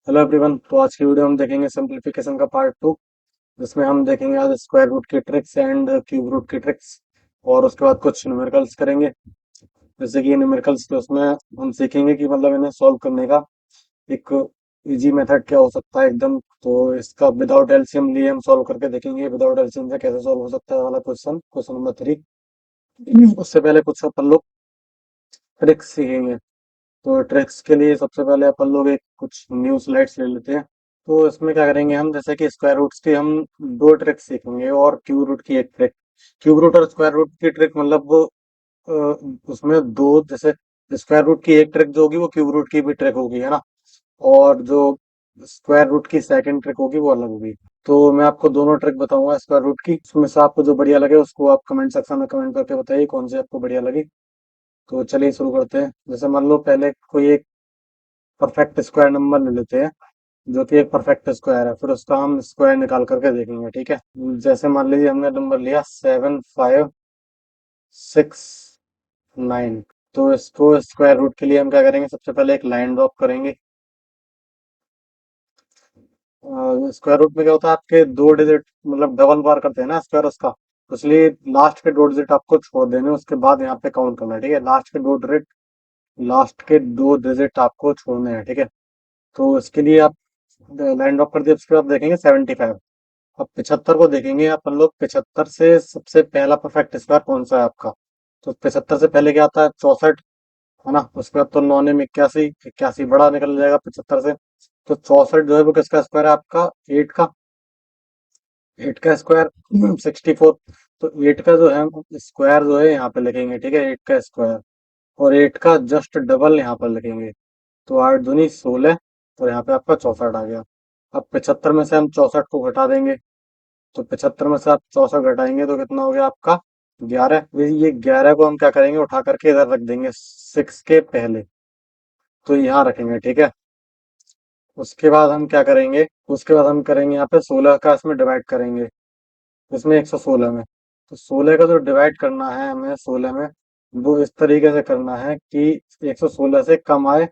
Hello everyone. तो आज की वीडियो हम देखेंगे सिंपलीफिकेशन का पार्ट 2, जिसमें हम देखेंगे आज स्क्वायर रूट की ट्रिक्स एंड क्यूब रूट की ट्रिक्स। और उसके बाद कुछ न्यूमेरिकल्स करेंगे। जैसे कि न्यूमेरिकल्स के उसमें हम सीखेंगे कि मतलब इन्हें सॉल्व करने का एक इजी मेथड क्या हो सकता है एकदम। तो इसका विदाउट एलसीएम लिए हम सॉल्व करके देखेंगे विदाउट एलसीएम से कैसे सॉल्व हो सकता है वाला क्वेश्चन, क्वेश्चन नंबर 3। उससे पहले कुछ अपन लोग ट्रिक्स सीखेंगे। तो ट्रिक्स के लिए सबसे पहले अपन लोग एक कुछ न्यू स्लाइड्स ले लेते हैं। तो इसमें क्या करेंगे हम, जैसे कि स्क्वायर रूट्स की हम दो ट्रिक्स सीखेंगे और क्यूब रूट की एक ट्रिक। क्यूब रूट और स्क्वायर रूट की ट्रिक मतलब अ, उसमें दो, जैसे स्क्वायर रूट की एक ट्रिक जो होगी वो क्यूब रूट की भी ट्रिक होगी, है ना। और जो स्क्वायर रूट की सेकंड ट्रिक होगी वो अलग होगी। तो मैं आपको दोनों ट्रिक बताऊंगा स्क्वायर रूट की, उसमें से आपको जो बढ़िया लगे उसको आप कमेंट सेक्शन में कमेंट करके बताइए कौन सी आपको बढ़िया लगी। तो चलिए शुरू करते हैं। जैसे मान लो पहले कोई एक परफेक्ट स्क्वायर नंबर ले लेते हैं, जो कि एक परफेक्ट स्क्वायर है, फिर उसका हम स्क्वायर निकाल करके देखेंगे, ठीक है। जैसे मान लीजिए हमने नंबर लिया 7569। तो इसको स्क्वायर रूट के लिए हम क्या करेंगे, सबसे पहले एक लाइन ड्रॉप करेंगे। स्क्वायर रूट में क्या होता है, आपके दो डिजिट मतलब डबल बार करते हैं ना स्क्वायर उसका, तो इसलिए लास्ट के दो डिजिट आपको छोड़ देने, उसके बाद यहाँ पे काउंट करना है, ठीक है। लास्ट के दो डिजिट आपको छोड़ने हैं, ठीक है। तो इसके लिए आप लाइन ड्रॉप कर दिया, उसके बाद देखेंगे 75। अब 75 को देखेंगे अपन लोग, 75 से सबसे पहला परफेक्ट स्क्वायर कौन सा है आपका। तो 75 से पहले क्या आता है, 64, है ना। उसके बाद तो 9 में 81, 81 बड़ा निकल जाएगा 75 से। तो 64 जो है वो किसका स्क्वायर है आपका, 8 का। 8 का स्क्वायर 64। तो 8 का जो है स्क्वायर जो है यहाँ पे लिखेंगे, ठीक है, 8 का स्क्वायर। और 8 का जस्ट डबल यहाँ पर लिखेंगे। तो 8 दूनी 16, और यहाँ पे आपका 64 आ गया। अब 75 में से हम 64 को घटा देंगे। तो 75 में से आप 64 घटाएंगे तो कितना हो गया आपका, 11। ये 11 को हम क्या करेंगे, उठा करके इधर रख देंगे 6 के पहले। तो यहाँ रखेंगे, ठीक है। उसके बाद हम क्या करेंगे, उसके बाद हम करेंगे यहाँ पे 16 का इसमें डिवाइड करेंगे, इसमें 116 में। तो 16 का जो डिवाइड करना है हमें 16 में, वो इस तरीके से करना है कि 116 से कम आए।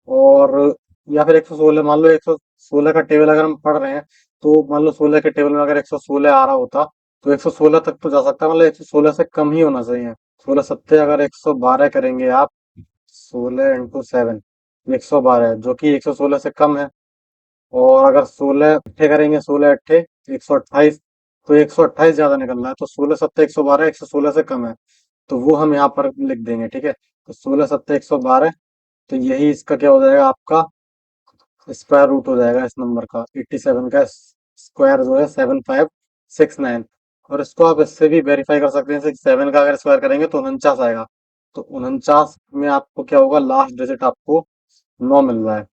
और या फिर 116, मान लो 116 का टेबल अगर हम पढ़ रहे हैं, तो मान लो 16 के टेबल में अगर 116 आ रहा होता, तो 116 तक तो जा सकता है, मतलब 116 से कम ही होना चाहिए। 16 सत्ते अगर 112 करेंगे आप, 16 × 7 112, जो कि 116 से कम है। और अगर 16 अट्ठे करेंगे, 16 अट्ठे 128, तो 128 ज्यादा निकल रहा है। तो 16 सत्ते 112 116 से कम है, तो वो हम यहाँ पर लिख देंगे, ठीक है। तो 16 सत्ते 112, तो यही इसका क्या हो जाएगा आपका, स्क्वायर रूट हो जाएगा इस नंबर का। 87 का स्क्वायर जो है 7569। और इसको आप इससे भी वेरीफाई कर सकते हैं, जैसे 7 का अगर स्क्वायर करेंगे तो 49 आएगा। तो 49 में आपको क्या होगा, लास्ट डिजिट आपको 9 मिल रहा है।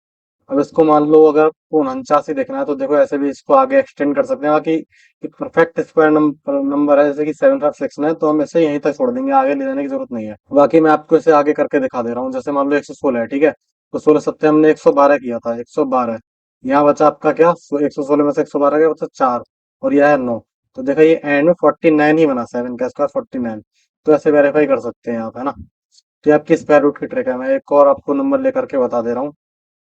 अब इसको मान लो अगर आपको 49 ही देखना है, तो देखो ऐसे भी इसको आगे एक्सटेंड कर सकते हैं। बाकी परफेक्ट स्क्वायर नंबर है जैसे कि 7569, तो हम इसे यहीं तक छोड़ देंगे, आगे ले जाने की जरूरत नहीं है। बाकी मैं आपको इसे आगे करके दिखा दे रहा हूँ। जैसे मान लो 116 है, ठीक है। तो 16 सत्ते हमने 112 किया था, 112। यहाँ बचा आपका क्या, 116 में से 112 गया, बचा 4। और यह है 9। तो देखो ये एंड में 49 ही बना, 7 का स्क्वायर 49। तो ऐसे वेरीफाई कर सकते हैं आप, है ना। तो ये आपकी स्क्वायर रूट की ट्रिक है। मैं एक और आपको नंबर लेकर के बता दे रहा हूँ।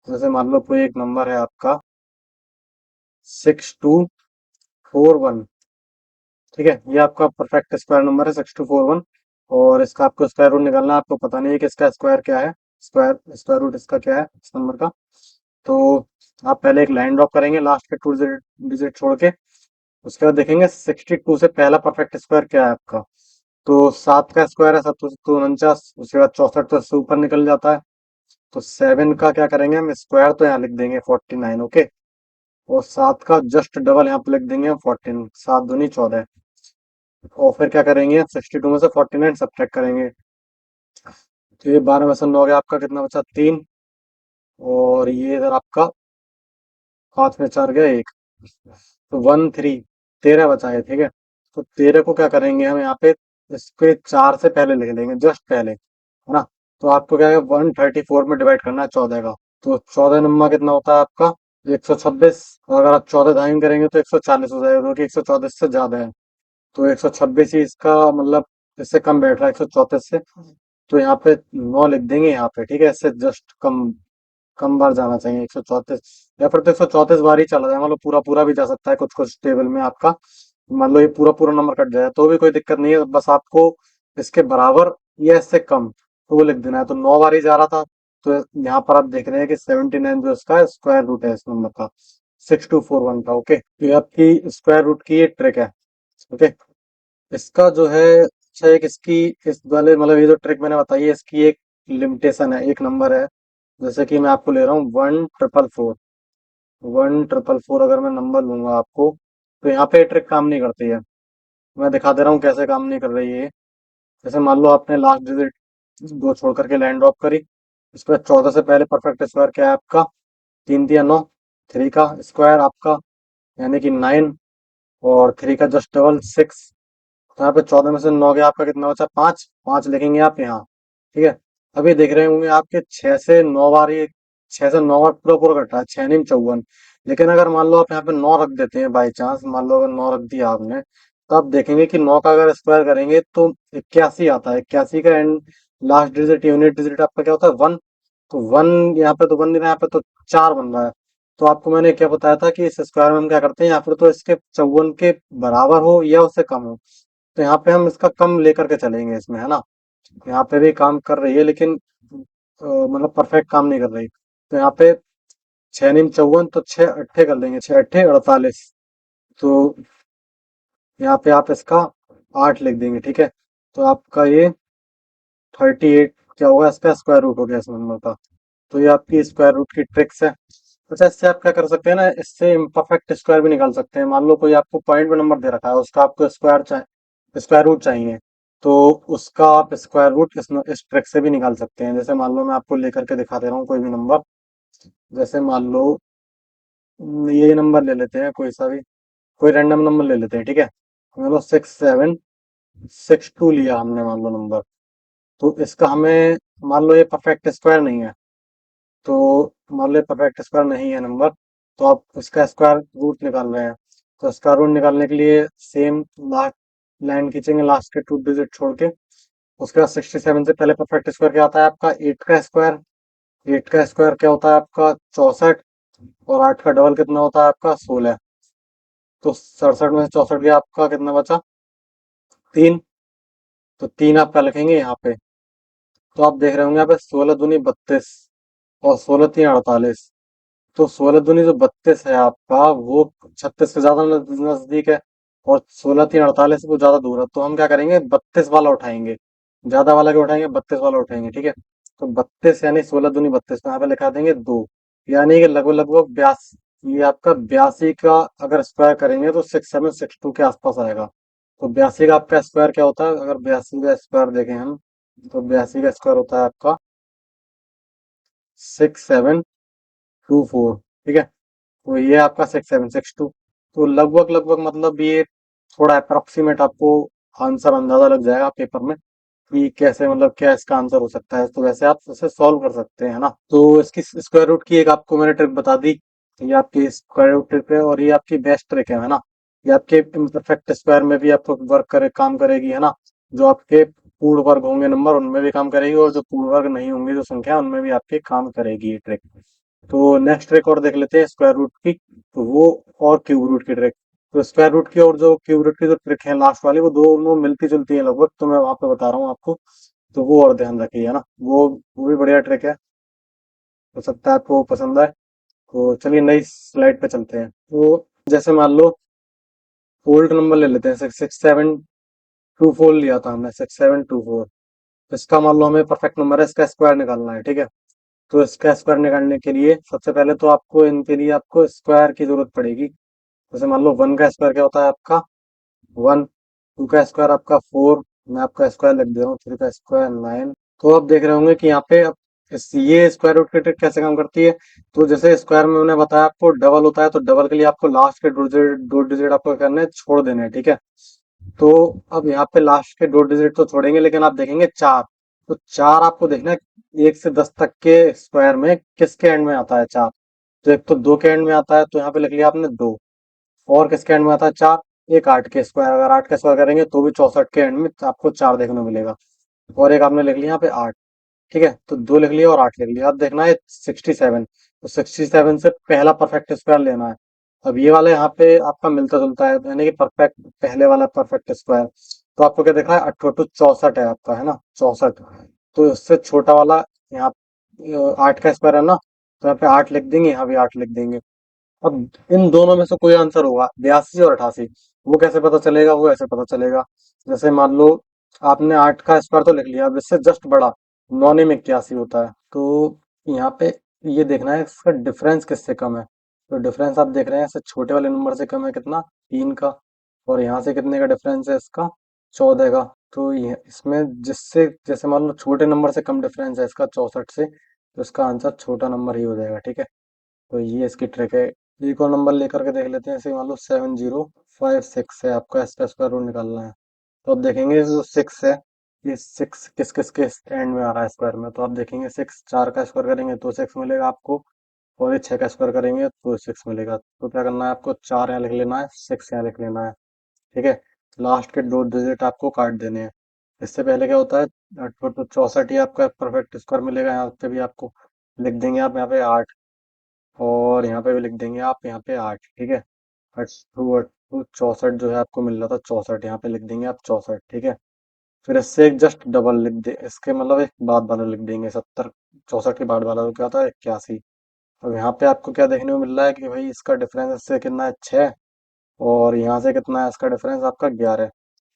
जैसे मान लो कोई एक नंबर है आपका 6241, ठीक है। ये आपका परफेक्ट स्क्वायर नंबर है 6241। और इसका आपको स्क्वायर रूट निकालना है, आपको पता नहीं है कि इसका स्क्वायर क्या है, स्क्वायर स्क्वायर रूट इसका क्या है इस नंबर का। तो आप पहले एक लाइन ड्रॉप करेंगे लास्ट के टू डिजिट डिजिट छोड़ के। उसके बाद देखेंगे 62 से पहला परफेक्ट स्क्वायर क्या है आपका। तो 7 का स्क्वायर है 7 तो 49, उसके बाद 64 तो इससे ऊपर निकल जाता है। तो 7 का क्या करेंगे हम, स्क्वायर तो यहाँ लिख देंगे 49, ओके। और 7 का जस्ट डबल यहाँ पे लिख देंगे हम 14, 7 दूनी 14। और फिर क्या करेंगे, 62 में से 49 सब्ट्रैक्ट करेंगे। तो ये 12 में से 9 गया, आपका कितना बचा, 3। और ये इधर आपका 5 में 4 गया 1, तो 13, 13 बचा है, ठीक है। तो 13 को क्या करेंगे हम यहाँ पे, इसके 4 से पहले लिख देंगे, जस्ट पहले, है ना। तो आपको क्या है, 134 में डिवाइड करना है 14 का। तो 14 नंबर कितना होता है आपका, 126। और अगर आप 14 टाइम करेंगे तो 140 हो जाएगा, जो कि 134 से ज्यादा है। तो 126 ही इसका मतलब इससे कम बैठ रहा है 134 से। तो यहाँ पे 9 लिख देंगे यहाँ पे, ठीक है, इससे जस्ट कम कम बार जाना चाहिए 134, या फिर तो 134 बार ही चला जाए, मतलब पूरा पूरा भी जा सकता है कुछ कुछ टेबल में आपका। मान लो ये पूरा पूरा नंबर कट जाए तो भी कोई दिक्कत नहीं है, बस आपको इसके बराबर या इससे कम तो वो लिख देना है। तो 9 बार ही जा रहा था, तो यहाँ पर आप देख रहे हैं कि 79 जो इसका स्क्वायर रूट है इस नंबर का, 6241 का। ओके, तो ये आपकी स्क्वायर रूट की ये ट्रिक है। ओके, इसका जो है, अच्छा एक इसकी, इस वाले मतलब ये जो ट्रिक मैंने बताई है इसकी एक लिमिटेशन है, एक नंबर है। जैसे कि मैं आपको ले रहा हूँ 1444, 1444 अगर मैं नंबर लूंगा आपको, तो यहाँ पे ट्रिक काम नहीं करती है। मैं दिखा दे रहा हूँ कैसे काम नहीं कर रही है ये। जैसे मान लो आपने लास्ट डिजिट दो छोड़ करके लाइन ड्रॉप करी, इस पर 14 से पहले परफेक्ट स्क्वायर क्या है आपका, 3 3 9, 3 का स्क्वायर आपका यानी कि 9, और 3 का जस्ट डबल 6। तो यहाँ पे 14 में से 9 गया आपका, कितना बचा, 5, 5 लिखेंगे आप यहाँ। ठीक है, अभी देख रहे होंगे आपके 6 से 9 बार, ये 6 से 9 बार पूरा पूरा कट रहा है, 6 9 54। लेकिन अगर मान लो आप यहाँ पे 9 रख देते हैं बाई चांस, मान लो अगर 9 रख दिया आपने, तो आप देखेंगे कि 9 का अगर स्क्वायर करेंगे तो 81 आता है। 81 का and last digit unit digit आपका क्या होता है, 1। तो 1 यहाँ पे तो बन नहीं रहा है, यहाँ पे तो 4 बन रहा है। तो आपको मैंने क्या बताया था कि इस स्क्वायर में हम क्या करते हैं, या फिर तो इसके 54 के बराबर हो या उससे कम हो। तो यहाँ पे हम इसका कम लेकर के चलेंगे इसमें, है ना। यहाँ पे भी काम कर रही है लेकिन मतलब परफेक्ट काम नहीं कर रही। तो यहाँ पे 6 9 54, तो 6 8 कर लेंगे, 6 8 48। तो यहाँ पे आप इसका 8 लिख देंगे, ठीक है। तो आपका ये 38 क्या होगा, इसका स्क्वायर रूट हो गया इस नंबर का। तो ये आपकी स्क्वायर रूट की ट्रिक्स है। अच्छा, इससे आप क्या कर सकते हैं ना, इससे इम्परफेक्ट स्क्वायर भी निकाल सकते हैं। मान लो कोई आपको पॉइंट में नंबर दे रखा है, उसका आपको स्क्वायर रूट चाहिए, तो उसका आप स्क्वायर रूट इस ट्रिक से भी निकाल सकते हैं। जैसे मान लो मैं आपको लेकर के दिखा दे रहा हूँ कोई भी नंबर। जैसे मान लो ये नंबर ले लेते हैं, कोई सा भी, कोई रैंडम नंबर ले लेते हैं, ठीक है। मान लो 6762 लिया हमने, मान लो नंबर। तो इसका हमें, मान लो ये परफेक्ट स्क्वायर नहीं है, तो मान लो परफेक्ट स्क्वायर नहीं है नंबर, तो आप इसका स्क्वायर रूट निकाल रहे हैं। तो स्क्वायर रूट निकालने के लिए सेम लास्ट लाइन खींचेंगे, लास्ट के 2 डिजिट छोड़ के। उसके बाद 67 से पहले परफेक्ट स्क्वायर क्या आता है आपका, 8 का स्क्वायर। 8 का स्क्वायर क्या होता है आपका, 64। और 8 का डबल कितना होता है आपका, 16। तो 67 में से 64 गया आपका, कितना बचा, 3। तो 3 आप क्या लिखेंगे यहाँ पे। तो आप देख रहे होंगे यहाँ पे 16 दूनी 32, और 16 3 48। तो 16 दूनी जो 32 है आपका, वो 36 से ज्यादा नजदीक है, और 16 3 48 से वो ज्यादा दूर है। तो हम क्या करेंगे, 32 वाला उठाएंगे, ज्यादा वाला क्या उठाएंगे, 32 वाला उठाएंगे, ठीक है। तो 32 यानी 16 दूनी 32, तो यहाँ पे लिखा देंगे 2, यानी कि लगभग लगभग 82। ये आपका 82 का अगर स्क्वायर करेंगे तो 6762 के आसपास आएगा। तो 82 का आपका स्क्वायर क्या होता है, अगर 82 का स्क्वायर देखें हम, तो 82 का स्क्वायर होता है आपका 6724, ठीक है। तो ये आपका 6762। तो लगभग लगभग मतलब ये थोड़ा अप्रोक्सीमेट आपको आंसर अंदाजा लग जाएगा पेपर में कि कैसे, मतलब क्या इसका आंसर हो सकता है। तो वैसे आप इसे सॉल्व कर सकते हैं ना। तो इसकी स्क्वायर रूट की एक आपको मैंने ट्रिक बता दी, ये आपकी स्क्वायर रूट ट्रिक है, और ये आपकी बेस्ट ट्रिक है ना। ये आपके इम्परफेक्ट स्क्वायर में भी आपको वर्क करे, काम करेगी, है ना। जो आपके पूर्ण वर्ग होंगे नंबर, उनमें भी काम करेगी, और जो पूर्ण वर्ग नहीं होंगे जो संख्या, उनमें भी आपके काम करेगी ये ट्रिक। तो नेक्स्ट ट्रिक और देख लेते हैं स्क्वायर रूट की, तो वो और क्यूब रूट की ट्रिक। तो स्क्वायर रूट की और जो क्यूब रूट की जो ट्रिक है लास्ट वाली, वो दोनों मिलती जुलती है लगभग, तो मैं वहां पे बता रहा हूँ आपको। तो वो और ध्यान रखिए, है ना। वो भी बढ़िया ट्रिक है, हो सकता है आपको पसंद आए। तो चलिए नई स्लाइड पे चलते हैं। तो जैसे मान लो ओल्ड नंबर ले लेते हैं, 6724 लिया था हमने, 6724। इसका मान लो हमें परफेक्ट नंबर है, इसका स्क्वायर निकालना है, ठीक है। तो इसका स्क्वायर निकालने के लिए सबसे पहले तो आपको, इनके लिए आपको स्क्वायर की जरूरत पड़ेगी। जैसे मान लो 1 का स्क्वायर क्या होता है आपका, 1। 2 का स्क्वायर आपका 4, मैं आपका स्क्वायर लिख दे रहा हूँ, 3 का स्क्वायर 9। तो आप देख रहे होंगे कि यहाँ पे अब ये स्क्वायर रूट की ट्रिक कैसे काम करती है। तो जैसे स्क्वायर में मैंने बताया आपको डबल होता है, तो डबल के लिए आपको लास्ट के दो डिजिट आपको क्या करना है, छोड़ देने हैं, ठीक है। तो अब यहाँ पे लास्ट के 2 डिजिट तो छोड़ेंगे, लेकिन आप देखेंगे 4। तो 4 आपको देखना है 1 से 10 तक के स्क्वायर में किसके एंड में आता है 4। तो एक तो 2 के एंड में आता है, तो यहाँ पे लिख लिया आपने 2। और किसके एंड में आता है 4, एक 8 के स्क्वायर, अगर 8 के स्क्वायर करेंगे तो भी 64 के एंड में आपको 4 देखने को मिलेगा। और एक आपने लिख लिया यहाँ पे 8। ठीक है, तो 2 लिख लिया और 8 लिख लिया। अब देखना है 67, तो 67 से पहला परफेक्ट स्क्वायर लेना है। अब ये वाला यहाँ पे आपका मिलता जुलता है, यानी कि परफेक्ट पहले वाला परफेक्ट स्क्वायर। तो आपको क्या देखा है, 8 64 है आपका, है ना, 64। तो इससे छोटा वाला यहाँ 8 का स्क्वायर है ना, तो यहाँ पे 8 लिख देंगे, यहाँ भी 8 लिख देंगे। अब इन दोनों में से कोई आंसर होगा, 82 और 88। वो कैसे पता चलेगा, वो ऐसे पता चलेगा, जैसे मान लो आपने 8 का स्क्वायर तो लिख लिया, अब इससे जस्ट बड़ा 9 में 81 होता है। तो यहाँ पे ये देखना है इसका डिफरेंस किससे कम है। तो डिफरेंस आप देख रहे हैं, इससे छोटे वाले नंबर से कम है कितना, 3 का। और यहाँ से कितने का डिफरेंस है इसका, 14 का। तो ये इसमें जिससे जैसे मान लो छोटे नंबर से कम डिफरेंस है इसका 64 से, तो इसका आंसर छोटा नंबर ही हो जाएगा, ठीक है। तो ये इसकी ट्रिक है। एक और नंबर लेकर के देख लेते हैं, ऐसे मान लो 7056 है आपका, इसका स्क्वायर रूट निकालना है। तो अब देखेंगे जो 6 है, ये 6 किस किस के एंड में आ रहा है स्क्वायर में। तो आप देखेंगे 6 4 का स्क्वायर करेंगे तो 6 मिलेगा आपको, और ये 6 का स्क्वायर करेंगे तो 6 मिलेगा। तो क्या करना है आपको, 4 यहाँ लिख लेना है, 6 यहाँ लिख लेना है, ठीक है। लास्ट के 2 डिजिट आपको काट देने हैं। इससे पहले क्या होता है, तो 64 ही आपका परफेक्ट स्क्वायर मिलेगा, यहाँ पे भी आपको लिख देंगे आप यहाँ पे 8, और यहाँ पे भी लिख देंगे आप यहाँ पे 8, ठीक है। 8 64 जो है आपको मिल रहा था 64, यहाँ पे लिख देंगे आप 64, ठीक है। फिर इससे एक जस्ट डबल लिख दे, इसके मतलब एक बाद वाला लिख देंगे 70, 64 के बाद वाला तो क्या था, 81। अब यहाँ पे आपको क्या देखने को मिल रहा है कि भाई इसका डिफरेंस इससे कितना है, 6, और यहाँ से कितना है इसका डिफरेंस आपका, 11।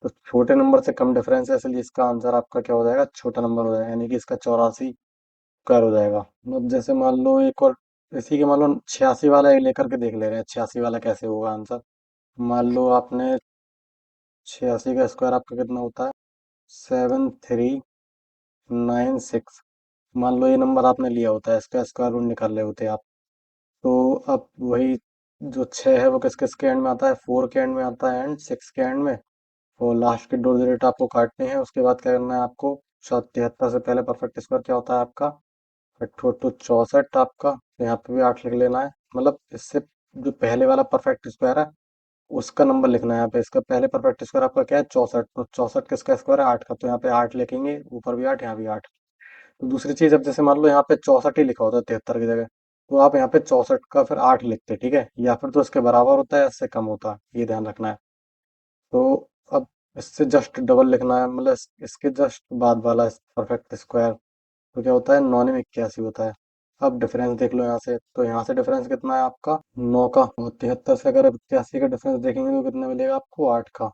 तो छोटे नंबर से कम डिफरेंस है, इसलिए इसका आंसर आपका क्या हो जाएगा, छोटा नंबर हो जाएगा, यानी कि इसका 84 स्क्वायर हो जाएगा। अब जैसे मान लो एक और इसी के मान लो 86 वाला एक लेकर के देख ले रहे हैं, 86 वाला कैसे होगा आंसर। मान लो आपने 86 का स्क्वायर आपका कितना होता है, 7396। मान लो ये नंबर आपने लिया होता है, इसका स्क्वायर रूट निकाल रहे होते आप। तो अब वही जो 6 है वो किस किस के एंड में आता है, 4 के एंड में आता है एंड 6 के एंड में। और लास्ट के 2 डिजिट आपको काटने हैं, उसके बाद क्या करना है आपको, 73 से पहले परफेक्ट स्क्वायर क्या होता है आपका, 8 64 आपका, तो यहाँ पे भी 8 लिख लेना है। मतलब इससे जो पहले वाला परफेक्ट स्क्वायर है उसका नंबर लिखना है यहाँ पे। इसका पहले परफेक्ट स्क्वायर आपका क्या है, 64, तो 64 किसका स्क्वायर है, 8 का, तो यहाँ पे 8 लिखेंगे, ऊपर भी 8, यहाँ भी 8। तो दूसरी चीज, अब जैसे मान लो यहाँ पे 64 ही लिखा होता है 73 की जगह, तो आप यहाँ पे 64 का फिर 8 लिखते, ठीक है, या फिर तो इसके बराबर होता है या इससे कम होता है, ये ध्यान रखना है। तो अब इससे जस्ट डबल लिखना है, मतलब इसके जस्ट बाद वाला परफेक्ट स्क्वायर, तो क्या होता है, 9 में 81 होता है। अब डिफरेंस देख लो यहाँ से, तो यहाँ से डिफरेंस कितना है आपका, 9 का, और 73 से अगर 81 का डिफरेंस देखेंगे तो कितना मिलेगा आपको, 8 का।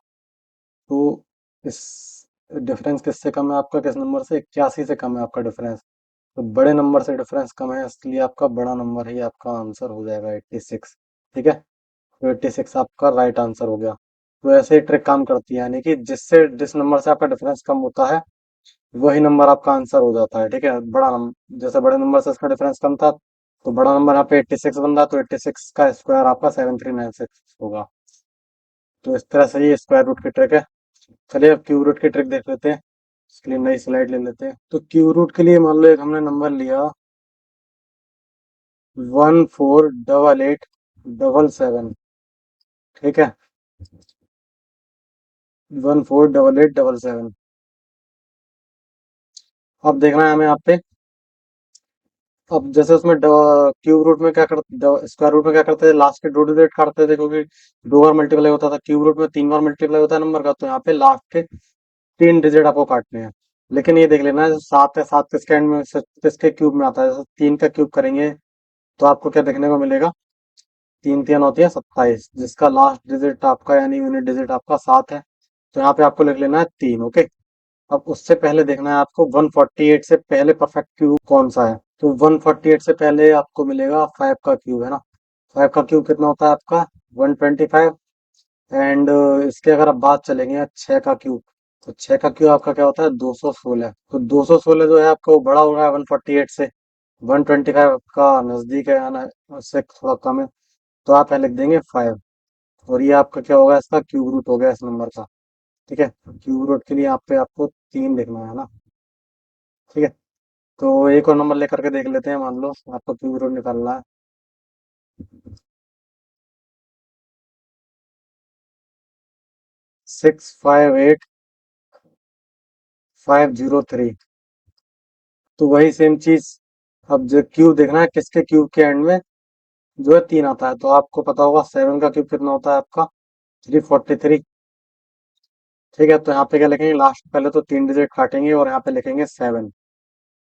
तो इस डिफरेंस किससे कम है आपका, किस नंबर से, 81 से कम है आपका डिफरेंस। तो बड़े नंबर से डिफरेंस कम है, इसलिए आपका बड़ा नंबर ही आपका आंसर हो जाएगा, 86, ठीक है। तो 86 आपका राइट आंसर हो गया। तो ऐसे ही ट्रिक काम करती है, यानी कि जिस नंबर से आपका डिफरेंस कम होता है वही नंबर आपका आंसर हो जाता है, ठीक है। बड़ा नंबर, जैसे बड़े नंबर से इसका डिफरेंस कम था, तो बड़ा नंबर यहाँ पे 86 बन रहा, तो 86 का स्क्वायर आपका 7396 होगा। तो इस तरह से ये स्क्वायर रूट की ट्रिक है। चलिए अब क्यूब रूट की ट्रिक देख लेते हैं, इसके लिए नई स्लाइड ले लेते हैं। तो क्यूब रूट के लिए मान लो एक हमने नंबर लिया 148877, ठीक है, 148877। अब देखना है हमें यहाँ पे, अब जैसे उसमें क्यूब रूट में क्या करते, स्क्वायर रूट में क्या करते थे, लास्ट के 2 डिजिट काटते थे, क्योंकि 2 बार मल्टीप्लाई होता था। क्यूब रूट में 3 बार मल्टीप्लाई होता है नंबर का, तो यहाँ पे लास्ट के 3 डिजिट आपको काटने हैं। लेकिन ये देख लेना, जो 7 है, 7 किसके एंड में, किसके क्यूब में आता है, जैसे 3 का क्यूब करेंगे तो आपको क्या देखने को मिलेगा, 3 3 होती है 27, जिसका लास्ट डिजिट आपका यानी यूनिट डिजिट आपका 7 है। तो यहाँ पे आपको लिख लेना है 3, ओके। अब उससे पहले देखना है आपको 148 से पहले परफेक्ट क्यूब कौन सा है। तो 148 से पहले आपको मिलेगा 5 का क्यूब, है ना। 5 का क्यूब कितना होता है आपका, 125। एंड इसके अगर आप बात चलेंगे 6 का क्यूब, तो 6 का क्यूब आपका क्या होता है, 216। तो 216 जो है आपका वो बड़ा हो रहा है 148 से, 125 का नजदीक है ना, उससे थोड़ा कम है। तो आप यहाँ लिख देंगे 5, और ये आपका क्या होगा, इसका क्यूब रूट हो गया इस नंबर का, ठीक है। क्यूब रूट के लिए यहाँ पे आपको 3 लिखना है ना, ठीक है। तो एक और नंबर लेकर के देख लेते हैं, मान लो आपको क्यूब रूट निकालना है। 658503, तो वही सेम चीज, अब जो क्यूब देखना है किसके क्यूब के एंड में जो है 3 आता है, तो आपको पता होगा 7 का क्यूब कितना होता है आपका 343। ठीक है, तो यहाँ पे क्या लिखेंगे लास्ट, पहले तो 3 डिजिट काटेंगे और यहाँ पे लिखेंगे 7।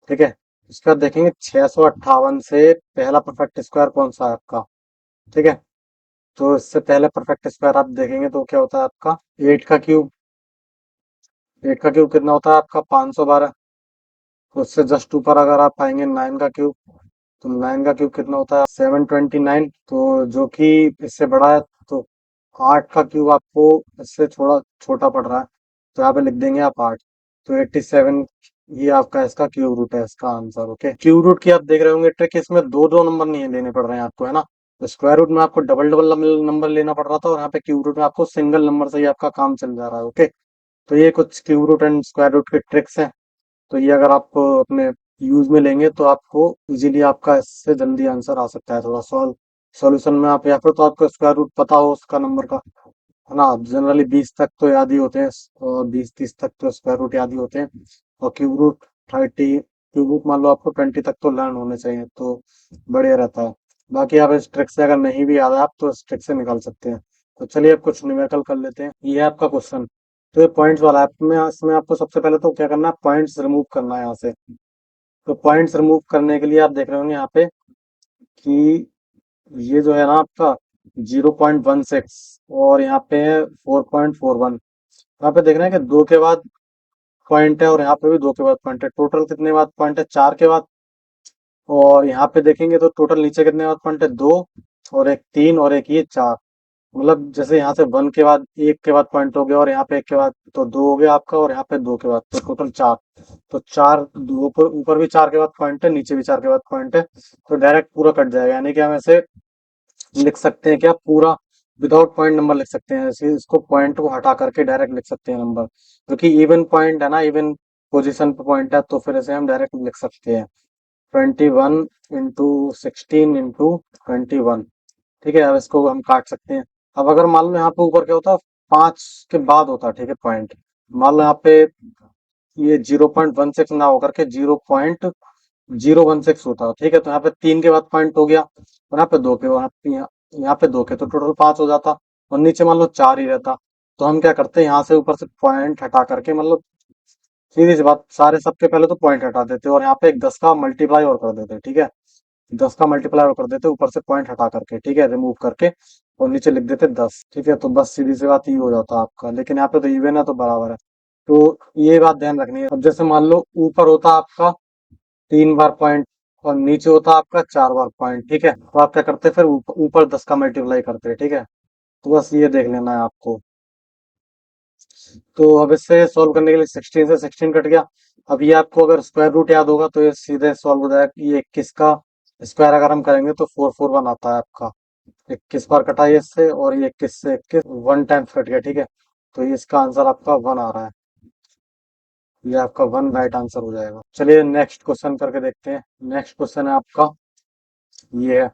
ठीक है, उसके बाद देखेंगे 658 से पहला परफेक्ट स्क्वायर कौन सा है आपका। ठीक है, तो इससे पहले परफेक्ट स्क्वायर आप देखेंगे तो क्या होता है आपका 8 का क्यूब। 8 का क्यूब कितना होता है आपका 512। तो उससे जस्ट ऊपर अगर आप पाएंगे 9 का क्यूब, तो 9 का क्यूब कितना होता है 729, तो जो कि इससे बड़ा है। तो 8 का क्यूब आपको इससे थोड़ा छोटा पड़ रहा है, तो यहाँ पे लिख देंगे आप 8। तो 87 ये आपका इसका क्यूब रूट है, इसका आंसर। ओके, क्यूब रूट की आप देख रहे होंगे ट्रिक, इसमें दो दो नंबर नहीं लेने पड़ रहे हैं आपको, है ना। तो स्क्वायर रूट में आपको डबल डबल नंबर लेना पड़ रहा था, और यहाँ पे क्यूब रूट में आपको सिंगल नंबर से ही आपका काम चल जा रहा है। ओके, तो ये कुछ cube root and square root के ट्रिक्स हैं। तो ये अगर आप अपने यूज में लेंगे तो आपको इजीली आपका इससे जल्दी आंसर आ सकता है। थोड़ा सॉल्यूशन में आप, या फिर तो आपको स्क्वायर रूट पता हो उसका नंबर का, है ना। जनरली 20 तक तो याद ही होते हैं, और 20-30 तक तो स्क्वायर रूट याद ही होते हैं, और क्यूब रूट 30, क्यूब रूट मान लो आपको 20 तक तो लर्न होने चाहिए, तो बढ़िया रहता है। बाकी आप इस ट्रिक से अगर नहीं भी याद है आप तो इस ट्रिक से निकाल सकते हैं। तो चलिए अब कुछ न्यूमेरिकल कर लेते हैं। ये है आपका क्वेश्चन, तो ये पॉइंट्स वाला है। इसमें आपको सबसे पहले तो क्या करना है, पॉइंट्स रिमूव करना है यहाँ से। तो पॉइंट्स रिमूव करने के लिए आप देख रहे होंगे यहाँ पे कि ये जो है ना आपका 0.16, और यहाँ पे है 4.41। यहाँ पे देख रहे हैं कि दो के बाद पॉइंट है, और यहाँ पे भी दो के बाद पॉइंट है। टोटल कितने बाद पॉइंट है, चार के बाद। और यहाँ पे देखेंगे तो टोटल नीचे कितने बाद पॉइंट है, दो, और एक तीन, और एक ये चार। मतलब जैसे यहाँ से वन के बाद एक के बाद पॉइंट हो गया, और यहाँ पे एक के बाद तो दो हो गया आपका, और यहाँ पे दो के बाद तो टोटल चार। तो चार, दो ऊपर ऊपर भी चार के बाद पॉइंट है, नीचे भी चार के बाद पॉइंट है, तो डायरेक्ट पूरा कट जाएगा। यानी कि हम ऐसे लिख सकते हैं, क्या पूरा विदाउट पॉइंट नंबर लिख सकते हैं, ऐसे इसको पॉइंट को हटा करके डायरेक्ट लिख सकते हैं नंबर, क्योंकि इवन पॉइंट है ना, इवन पोजीशन पे पॉइंट है, तो फिर ऐसे हम डायरेक्ट लिख सकते हैं 21 × 16 × 21। ठीक है, अब इसको हम काट सकते हैं। अब अगर मान लो यहाँ पे ऊपर क्या होता, 5 के बाद होता, ठीक है पॉइंट, मान लो यहाँ पे ये 0.16 ना होकर के 0.016 होता, ठीक है। तो यहाँ पे 3 के बाद पॉइंट हो गया, और यहाँ पे 2 के, यहाँ पे 2 के, तो टोटल 5 हो जाता, और नीचे मान लो 4 ही रहता। तो हम क्या करते हैं, यहाँ से ऊपर से पॉइंट हटा करके, मतलब सीधी सी बात, सारे सबके पहले तो पॉइंट हटा देते, और यहाँ पे एक 10 का मल्टीप्लाई और कर देते, ठीक है। 10 का मल्टीप्लाई और कर देते ऊपर से पॉइंट हटा करके, ठीक है, रिमूव करके, और नीचे लिख देते 10। ठीक है, तो बस सीधी सी बात ये हो जाता आपका, लेकिन यहाँ पे तो इवन है तो बराबर है। तो ये बात ध्यान रखनी है। अब जैसे मान लो ऊपर होता आपका 3 बार पॉइंट, और नीचे होता आपका 4 बार पॉइंट, ठीक है। तो आप क्या करते हैं, फिर ऊपर 10 का मल्टीप्लाई करते हैं, ठीक है। तो बस ये देख लेना है आपको। तो अब इससे सॉल्व करने के लिए 16 से 16 कट गया। अब ये आपको अगर स्क्वायर रूट याद होगा तो ये सीधे सॉल्व हो जाएगा। ये 21 का स्क्वायर अगर हम करेंगे तो 441 आता है आपका। 21 बार कटा है इससे, और ये 21 से 21 वन टाइम्स कट गया, ठीक है। तो ये इसका आंसर आपका वन आ रहा है। ये आपका वन राइट आंसर हो जाएगा। चलिए नेक्स्ट क्वेश्चन करके देखते हैं। नेक्स्ट क्वेश्चन है आपका ये है।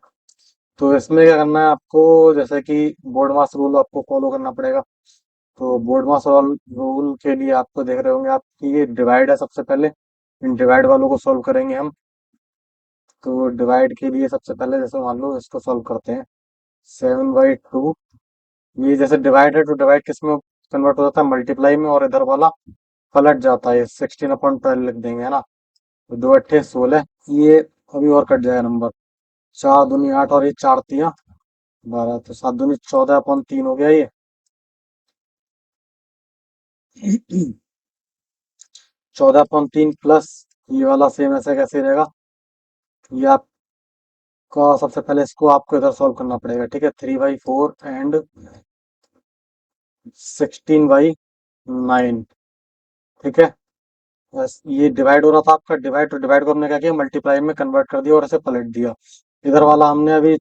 तो इसमें क्या करना है आपको, जैसे कि बोर्ड मास रूल आपको फॉलो करना पड़ेगा। तो बोर्ड मास रूल के लिए आपको देख रहे होंगे आप कि ये डिवाइड है सबसे पहले। इन डिवाइड वालों को सॉल्व करेंगे हम। तो डिवाइड के लिए सबसे पहले जैसे मान लो इसको सॉल्व करते हैं, 7/2। ये जैसे डिवाइड है, तो डिवाइड किस में कन्वर्ट हो जाता है, मल्टीप्लाई में, और इधर वाला पलट जाता है, 16/12 लिख देंगे, है ना। तो 2 × 8 = 16। ये अभी और कट जाएगा नंबर, 4 दूनी 8, और ये 4 × 3 = 12, तो 7 दूनी 14/3 हो गया ये। 14/3 प्लस ये वाला सेम ऐसे कैसे रहेगा, ये आपका सबसे पहले इसको आपको इधर सॉल्व करना पड़ेगा, ठीक है। 3/4 एंड 16/9, ठीक है। बस ये डिवाइड हो रहा था आपका, डिवाइड, तो डिवाइड को हमने क्या किया, मल्टीप्लाई में कन्वर्ट कर दिया और इसे पलट दिया। इधर वाला हमने अभी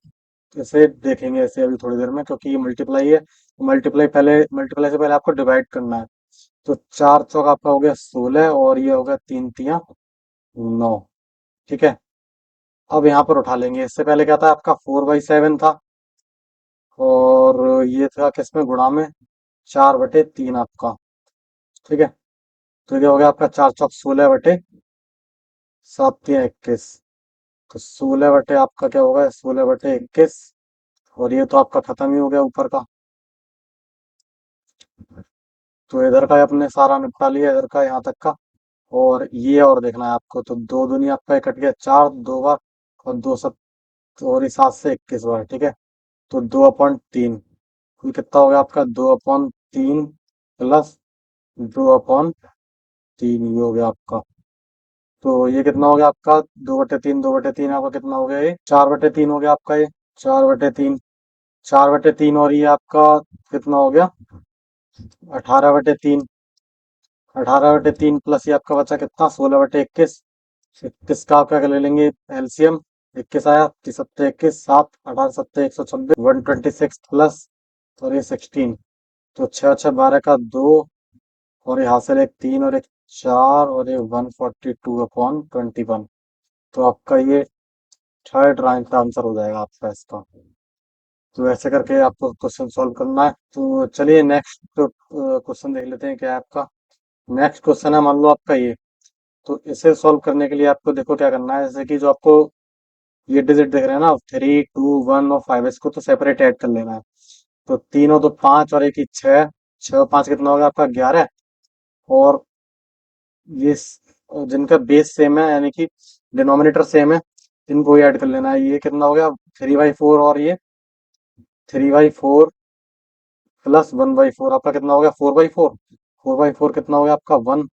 इसे देखेंगे ऐसे अभी थोड़ी देर में, क्योंकि ये मल्टीप्लाई है। मल्टीप्लाई से पहले आपको डिवाइड करना है। तो 4 चौक आपका हो गया 16, और ये हो गया 3 × 3 = 9, ठीक है। अब यहाँ पर उठा लेंगे, इससे पहले क्या था आपका 4/7 था, और ये था किसमें गुणा में, 4/3 आपका, ठीक है। तो ये हो गया आपका 4 चौक 16/7, सात या 21। तो 16 बटे आपका क्या होगा, 16 बटे 21। और ये तो आपका खत्म ही हो गया ऊपर का। तो इधर का अपने सारा निपटा लिया, इधर का यहाँ तक का। और ये और देखना है आपको, तो दो दूनी आपका ये कट गया, चार दो बार। और दो सत, और ये 7 से 21 बार, ठीक है। तो 2/3। ये कितना हो गया आपका, 2/3 प्लस 2/3, ये हो गया आपका। तो ये कितना हो गया आपका, 2/3, 2/3 आपका कितना हो गया, ये 4/3 हो गया आपका ये। 4/3, 4/3, और ये आपका कितना हो गया, 18/3। 18/3 प्लस ये आपका बचा कितना, 16/21। 21 का आपका ले लेंगे एलसीएम। 21 आया, 30 सत्ते 21, 7, 18 सत्ते 126, 126 प्लस, और ये 16। तो 6 6 12 का 2। और यहाँ से एक 3 और एक 4, और ये 142/21। तो आपका ये थर्ड रैंक का आंसर हो जाएगा आपका इसका। तो ऐसे करके आपको क्वेश्चन सॉल्व करना है। तो चलिए नेक्स्ट क्वेश्चन देख लेते हैं क्या है आपका। नेक्स्ट क्वेश्चन है, मान लो आपका ये। तो इसे सॉल्व करने के लिए आपको देखो क्या करना है, जैसे कि जो आपको ये डिजिट दिख रहे हैं ना, 3 2 1 और 5, इसको तो सेपरेट ऐड कर लेना है। तो 3 और 2 5, और एक ही 6। 6 और 5 कितना होगा आपका, 11। और ये जिनका बेस सेम है, यानी कि डिनोमिनेटर सेम है, इनको ही ऐड कर लेना है। ये कितना हो गया, 3/4, और ये 3/4 प्लस 1/4 आपका कितना हो गया, 4/4। 4/4 कितना हो गया आपका, 1।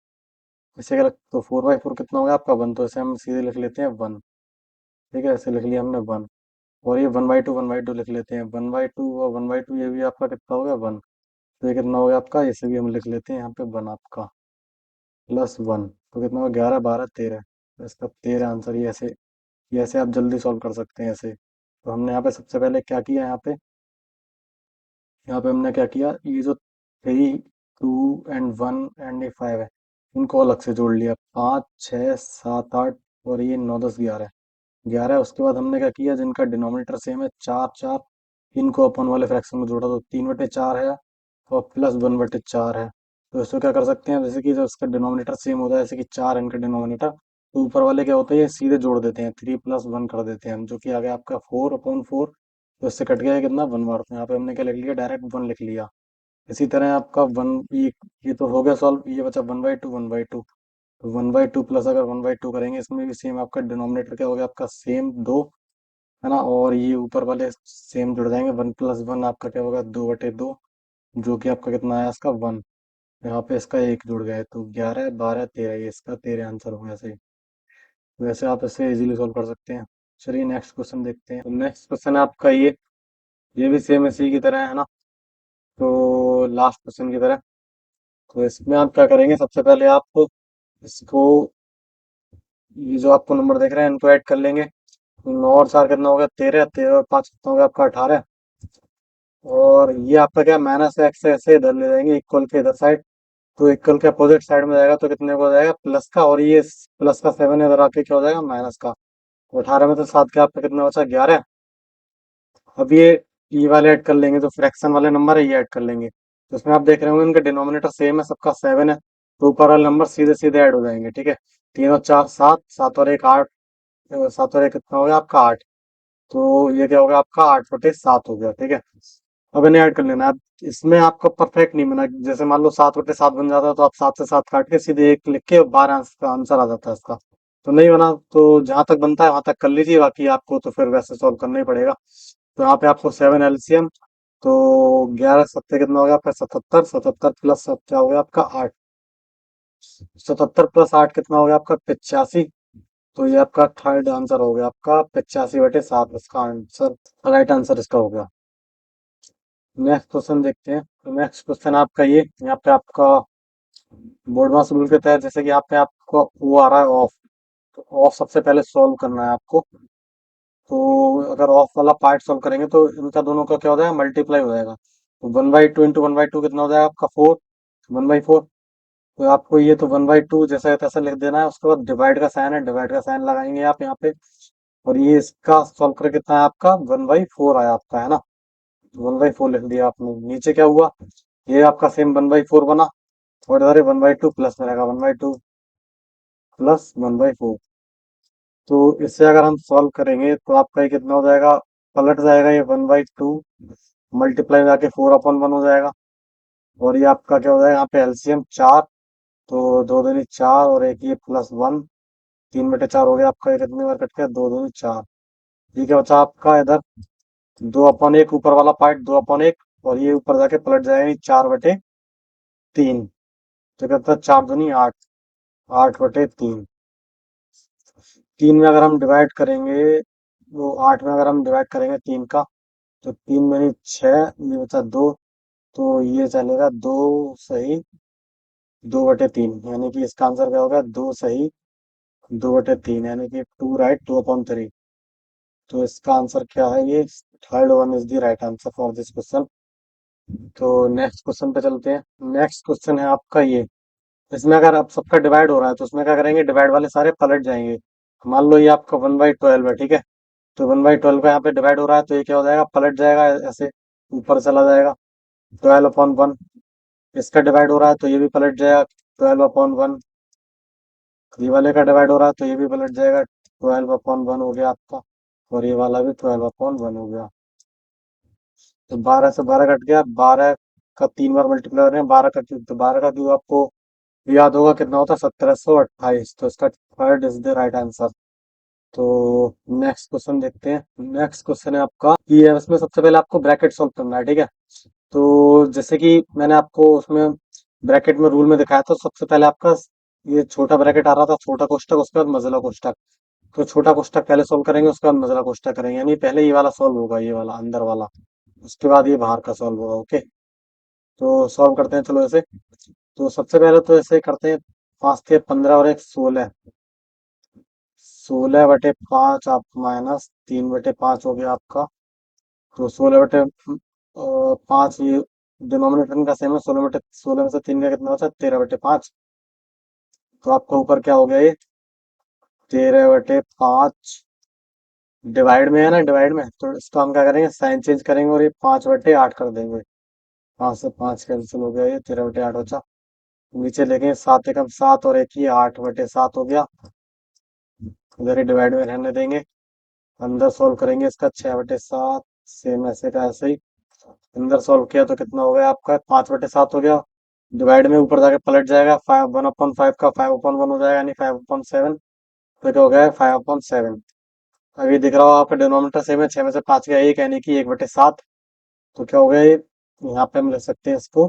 इसे क्या तो 4/4 कितना हो गया आपका, 1। तो इसे हम सीधे लिख लेते हैं 1। ठीक है, ऐसे लिख लिया हमने 1। और ये 1/2, 1/2 लिख लेते हैं, 1/2 और 1/2, ये भी आपका कितना हो गया, 1। तो ये कितना हो गया आपका, इसे भी हम लिख लेते हैं यहाँ पे 1 आपका, प्लस 1। तो कितना होगा, 11 12 13। तो इसका 13 आंसर। ये ऐसे आप जल्दी सॉल्व कर सकते हैं ऐसे। तो हमने यहाँ पे सबसे पहले क्या किया, यहाँ पे हमने क्या किया, ये जो 3 2 एंड 1 एंड ये 5 है, इनको अलग से जोड़ लिया, 5 6 7 8, और ये 9 10 11। 11 उसके बाद हमने क्या किया, जिनका डिनोमिनेटर सेम है, 4 4, इनको अपन वाले फ्रैक्शन में जोड़ा, तो 3/4 है, और प्लस 1/4 है। तो इसको क्या कर सकते हैं, जैसे कि जब इसका डिनोमिनेटर सेम होता है, जैसे कि 4 इनका डिनोमिनेटर, तो ऊपर वाले क्या होते हैं, ये सीधे जोड़ देते हैं, 3 + 1 कर देते हैं हम, जो कि आ गया आपका 4/4। तो इससे कट गया कितना, 1 बार। तो यहाँ पे हमने क्या लिख लिया, डायरेक्ट 1 लिख लिया। इसी तरह आपका वन, ये तो हो गया सॉल्व, ये बचा 1/2, 1/2। तो 1/2 प्लस अगर 1/2 करेंगे, इसमें भी सेम आपका डिनोमिनेटर क्या हो गया, आपका सेम 2, है ना। और ये ऊपर वाले सेम जुड़ जाएंगे, 1 + 1 आपका क्या होगा, 2/2, जो कि आपका कितना आया इसका, 1। यहाँ पे इसका एक जुड़ गया है, तो 11 12 13, ये इसका 13 आंसर हो गया सही। वैसे आप इसे इजीली सॉल्व कर सकते हैं। चलिए नेक्स्ट क्वेश्चन देखते हैं। तो नेक्स्ट क्वेश्चन है आपका ये भी सेम इसी की तरह है ना। तो लास्ट क्वेश्चन की तरह। तो इसमें आप क्या करेंगे, सबसे पहले आप इसको, ये जो आपको नंबर देख रहे हैं, इनको ऐड कर लेंगे। 9 और 4 कितना हो गया, 13। 13 और 5 कितना हो गया आपका, 18। और ये आपका क्या, -x ऐसे इधर ले जाएंगे, इक्वल के इधर साइड। तो इक्वल के अपोजिट साइड में जाएगा, तो कितने को हो जाएगा, प्लस का। और ये प्लस का 7 इधर आके क्या हो जाएगा, माइनस का। तो 18 में तो 7 के आपका कितना बचा, 11। अब ये वाले ऐड कर लेंगे, जो फ्रैक्शन वाले नंबर है, ये ऐड कर लेंगे। तो इसमें आप देख रहे होंगे, इनका डिनोमिनेटर सेम है, सबका 7 है। तो ऊपर वाले नंबर सीधे सीधे ऐड हो जाएंगे, ठीक है। 3 और 4 7, 7 और 1 8। 7 और 1 कितना हो गया आपका, 8। तो ये क्या होगा आपका, 8/7 हो गया, ठीक है। अब इन्हें ऐड कर लेना है। अब इसमें आपका परफेक्ट नहीं बना, जैसे मान लो 7/7 बन जाता है, तो आप 7 से 7 काट के सीधे 1 लिख के 12 आंसर आ जाता है इसका। तो नहीं बना, तो जहां तक बनता है वहां तक कर लीजिए, बाकी आपको तो फिर वैसे सॉल्व करना ही पड़ेगा। तो यहाँ पे आपको 7 एलसीएम। तो 11 सत्ते कितना हो गया आपका, 77। 77 प्लस क्या हो गया आपका, 8। 77 प्लस 8 कितना हो गया आपका, 85। तो ये आपका थर्ड आंसर हो गया आपका, 85/7 इसका आंसर, राइट आंसर इसका हो गया। नेक्स्ट क्वेश्चन देखते हैं। तो नेक्स्ट क्वेश्चन आपका ये, यहाँ पे आपका बोर्ड मास रूल के तहत, जैसे कि यहाँ पे आपको वो आ रहा है ऑफ। तो ऑफ सबसे पहले सॉल्व करना है आपको। तो अगर ऑफ वाला पार्ट सॉल्व करेंगे, तो इनका दोनों का क्या हो जाएगा, मल्टीप्लाई हो जाएगा। तो 1/2 इंटू 1/2 कितना हो जाएगा आपका, 4। 1/4। तो आपको ये तो 1/2 जैसा है तैसा लिख देना है। उसके बाद डिवाइड का साइन है, डिवाइड का साइन लगाएंगे आप यहाँ पे। और ये इसका सॉल्व करके कितना है आपका, 1/4 आया आपका, है ना। 1/4 लिख दिया आपने। नीचे क्या हुआ, ये आपका सेम 1/4 बना। और इधर 1/2 प्लस में रहेगा, 1/2 प्लस 1/4। तो इससे अगर हम सॉल्व करेंगे तो आपका ये कितना हो जाएगा, पलट जाएगा ये 1/2, मल्टीप्लाई में आके 4/1 हो जाएगा। और ये आपका क्या हो जाएगा, यहाँ पे एलसीएम 4, तो 2 दूनी 4 और एक ये +1, 3/4 हो गया आपका। ये कितनी बार कट गया, 2 दूनी 4। ठीक है, बचा आपका इधर 2/1 ऊपर वाला पार्ट 2/1, और ये ऊपर जाके पलट जाएगा 4/3। तो कहता है 4 दूनी 8, 8/3। 3 में अगर हम डिवाइड करेंगे, वो 8 में अगर हम डिवाइड करेंगे 3 का, तो 3 दूनी 6, ये बचा 2, तो ये चलेगा 2 सही 2/3, यानी कि इसका आंसर क्या होगा, 2 सही 2/3, यानी कि 2 राइट 2/3। तो इसका आंसर क्या है, ये third one is the right answer for this question. तो नेक्स्ट क्वेश्चन पे चलते हैं। नेक्स्ट क्वेश्चन है आपका ये। इसमें अगर आप सबका डिवाइड हो रहा है तो उसमें क्या करेंगे, डिवाइड वाले सारे पलट जाएंगे। मान लो ये आपका 1/12 है, ठीक है। तो 1/12 का यहाँ पे डिवाइड हो रहा है, तो ये क्या हो जाएगा, पलट जाएगा ऐसे, ऊपर चला जाएगा 12/1। इसका डिवाइड हो रहा है तो ये भी पलट जाएगा 12/1। ये वाले का डिवाइड हो रहा है तो ये भी पलट जाएगा, 12/1 हो गया आपका। और ये वाला भी 12/1 हो गया। तो 12 से 12 कट गया, 12 का 3 बार मल्टीप्लाई करें, 12 का क्यूब, तो 12 का क्यूब आपको याद होगा कितना होता है, 1728। तो इसका third is the right answer. तो नेक्स्ट क्वेश्चन देखते हैं। नेक्स्ट क्वेश्चन है आपका ये, इसमें सबसे पहले आपको ब्रैकेट सॉल्व करना है, ठीक है। तो जैसे कि मैंने आपको उसमें ब्रैकेट में रूल में दिखाया था, सबसे पहले आपका ये छोटा ब्रैकेट आ रहा था, छोटा कोष्टक, उसके बाद मझला कोष्टक। तो छोटा कोष्टक पहले सोल्व करेंगे, उसके बाद मझला कोष्टक करेंगे, यानी पहले ये वाला सॉल्व होगा, ये वाला अंदर वाला, उसके बाद ये बाहर का सॉल्व होगा। ओके, तो सॉल्व करते हैं चलो ऐसे। तो सबसे पहले तो ऐसे करते हैं, 5 के 15 और एक 16, 16/5 आप माइनस 3/5 हो गया आपका। तो 16/5, ये डिनोमिनेटर का सेम है, 16 में से 3 का कितना बचा, 13/5। तो आपका ऊपर क्या हो गया, ये 13/5 डिवाइड में है ना, डिवाइड में, तो इसको हम क्या करेंगे, साइन चेंज करेंगे और ये 5/8 कर देंगे। 5 से 5 कैंसिल हो गया, ये 13/8 बचा। नीचे लेंगे 7 एकम 7 और एक ही 8/7 हो गया। इधर ही डिवाइड में रहने देंगे। अंदर सोल्व करेंगे इसका, 6/7, सेम ऐसे का ऐसे ही। अंदर सोल्व किया तो कितना हो गया आपका, 5/7 हो गया। डिवाइड में ऊपर जाके पलट जाएगा, 1/5 का 5/1 हो जाएगा, यानी 5/7। तो क्या हो गया, 5/7। अभी दिख रहा हो आपका डिनोमिनेटर सेम है, 6 में से 5 गया 1, यानी कि 1/7। तो क्या हो गया ये, यहाँ पे हम लिख सकते हैं इसको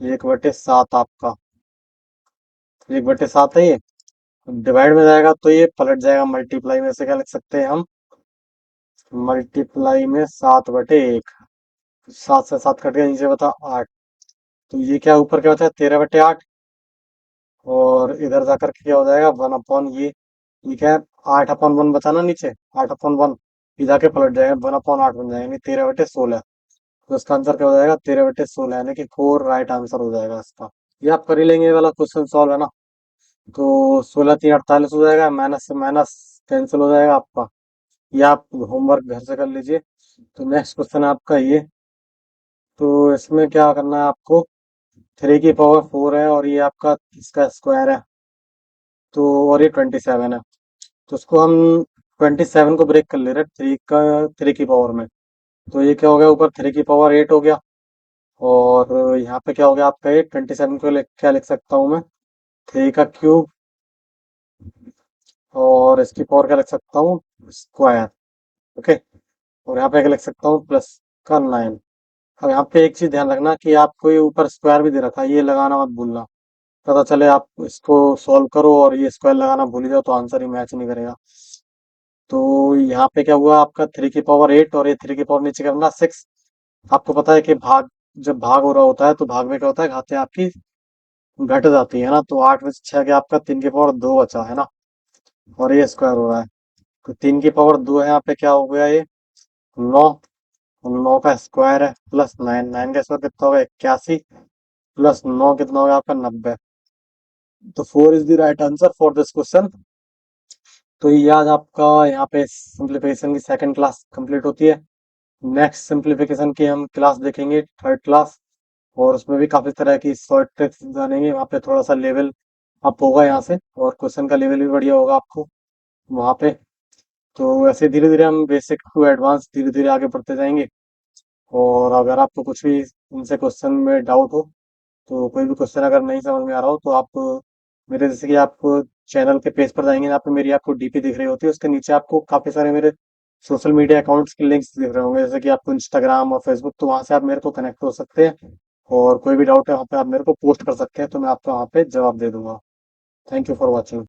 1/7 आपका, 1/7 है ये। डिवाइड में जाएगा तो ये पलट जाएगा मल्टीप्लाई में, से क्या लिख सकते हैं हम, मल्टीप्लाई में 7/1। 7 से 7 कट गया, नीचे बता 8। तो ये क्या ऊपर क्या होता है, 13/8। और इधर जाकर के क्या हो जाएगा, 1/, ये क्या है, 8/1 बचा ना नीचे, 8/1। ये जाके पलट जाएगा, 1/8 बन जाएगा, यानी 13/16। तो इसका आंसर क्या हो जाएगा, 13/16, यानी कि 4 राइट आंसर हो जाएगा इसका। ये आप कर ही लेंगे, ये वाला क्वेश्चन सॉल्व है ना। तो 16×3 = 48 हो जाएगा, माइनस से माइनस कैंसिल हो जाएगा आपका। ये आप होमवर्क घर से कर लीजिए। तो नेक्स्ट क्वेश्चन है आपका ये। तो इसमें क्या करना है आपको, 3 की पावर 4 है और ये आपका इसका स्क्वायर है, तो और ये 27 है। तो उसको हम 27 को ब्रेक कर ले रहे हैं, 3 की पावर में। तो ये क्या हो गया, ऊपर 3 की पावर 8 हो गया। और यहाँ पे क्या हो गया आपका, ये 27 को क्या लिख सकता हूँ मैं, 3 का क्यूब, और इसकी पावर क्या लिख सकता हूँ, स्क्वायर। ओके, और यहाँ पे क्या लिख सकता हूँ, +9। अब यहाँ पे एक चीज ध्यान रखना कि आपको ये ऊपर स्क्वायर भी दे रखा है, ये लगाना मत भूलना। पता चले आप इसको सॉल्व करो और ये स्क्वायर लगाना भूल ही जाओ, तो आंसर ही मैच नहीं करेगा। तो यहाँ पे क्या हुआ आपका, 3 की पावर 8 और ये 3 की पावर नीचे करना 6। आपको पता है कि जब भाग हो रहा होता है तो भाग में क्या होता है, घातें आपकी घट जाती है ना। तो 8 में से 6 गया आपका, 3 की पावर 2 बचा है ना, और ये स्क्वायर हो रहा है। तो 3 की पावर 2 है, यहाँ पे क्या हो गया ये, 9। 9 का स्क्वायर है, +9, 9 का स्क्वायर कितना होगा, 81, +9 कितना होगा आपका, 90। तो 4 is the right answer for this question. तो ये आज आपका यहाँ पे सिंप्लीफिकेशन की सेकंड क्लास कंप्लीट होती है। नेक्स्ट सिंप्लीफिकेशन की हम क्लास देखेंगे, थर्ड क्लास। और उसमें भी काफी तरह की शॉर्ट ट्रिक्स जानेंगे, वहाँ पे थोड़ा सा लेवल अप होगा यहाँ से, और क्वेश्चन का लेवल भी बढ़िया होगा आपको। वहाँ पे। तो ऐसे धीरे धीरे हम बेसिक टू एडवांस धीरे धीरे आगे बढ़ते जाएंगे। और अगर आपको कुछ भी इनसे क्वेश्चन में डाउट हो, तो कोई भी क्वेश्चन अगर नहीं समझ में आ रहा हो, तो आप मेरे जैसे कि आप चैनल के पेज पर जाएंगे, यहाँ पे मेरी आपको डीपी दिख रही होती है, उसके नीचे आपको काफी सारे मेरे सोशल मीडिया अकाउंट्स के लिंक्स दिख रहे होंगे, जैसे कि आपको इंस्टाग्राम और फेसबुक, तो वहां से आप मेरे को कनेक्ट हो सकते हैं। और कोई भी डाउट है वहाँ पे आप मेरे को पोस्ट कर सकते हैं, तो मैं आपको वहाँ पे जवाब दे दूंगा। Thank you for watching.